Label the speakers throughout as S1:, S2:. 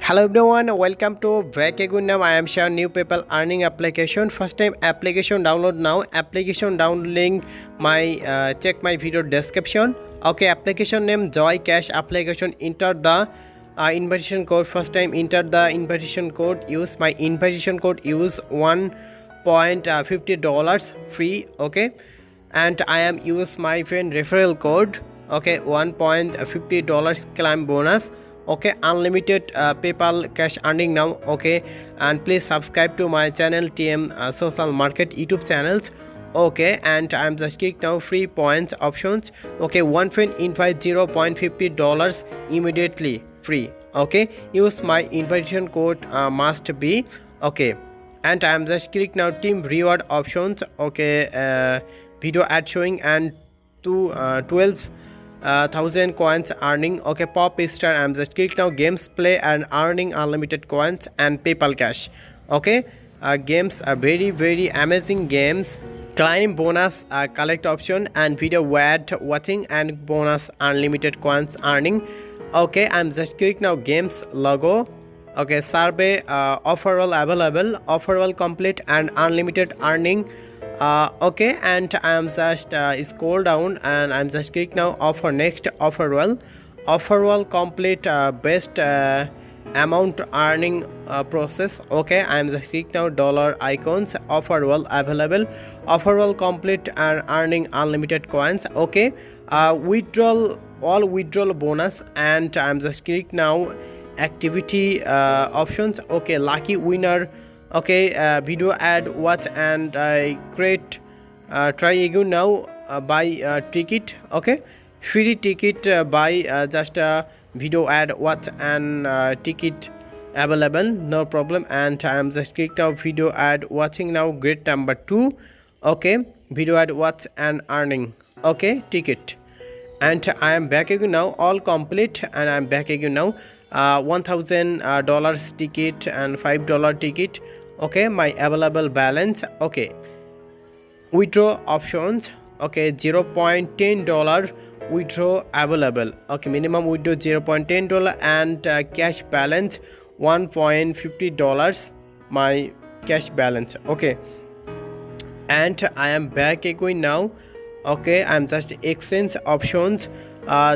S1: Hello everyone, welcome to back again. Now I am sharing new PayPal earning application. First time application download now. Application download link my check my video description. Okay, application name Joy Cash application. Enter the invitation code. First time enter the invitation code. Use my invitation code. Use $1.50 free. Okay, and I am use my friend referral code. Okay, $1.50 claim bonus. Okay, unlimited PayPal cash earning now. Okay, and please subscribe to my channel TM social market YouTube channels. Okay, and I'm just click now free points options. Okay, one friend invite $0.50 immediately free. Okay, use my invitation code must be. Okay, and I'm just click now team reward options. Okay, video ad showing and 12,000 coins earning. Okay, pop star. I'm just click now games play and earning unlimited coins and PayPal cash. Okay, games are very amazing games. Climb bonus collect option and video ad watching and bonus unlimited coins earning. Okay, I'm just click now games logo. Okay, survey offeral available, offeral complete and unlimited earning. Okay, and I'm just scroll down and I'm just click now offer next offeral complete best amount earning process. Okay, I'm just click now dollar icons offeral available, offeral complete and earning unlimited coins. Okay, withdrawal all withdrawal bonus and I'm just click now activity options. Okay, lucky winner. Okay, video ad watch and create try again now buy ticket. Okay, free ticket buy just video ad watch and ticket available, no problem. And I am just clicked now video ad watching now grade number 2. Okay, video ad watch and earning. Okay, ticket, and I am back again now all complete and I am back again now $1,000 ticket and $5 ticket. Okay, my available balance. Okay, withdraw options. Okay, $0.10 withdraw available. Okay, minimum withdraw $0.10 and cash balance $1.50 my cash balance. Okay, and I am back again now. Okay, I'm just exchange options,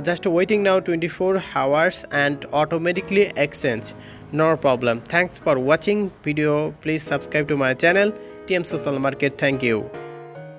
S1: just waiting now 24 hours and automatically exchange, no problem. Thanks for watching video. Please subscribe to my channel TM Social Market. Thank you.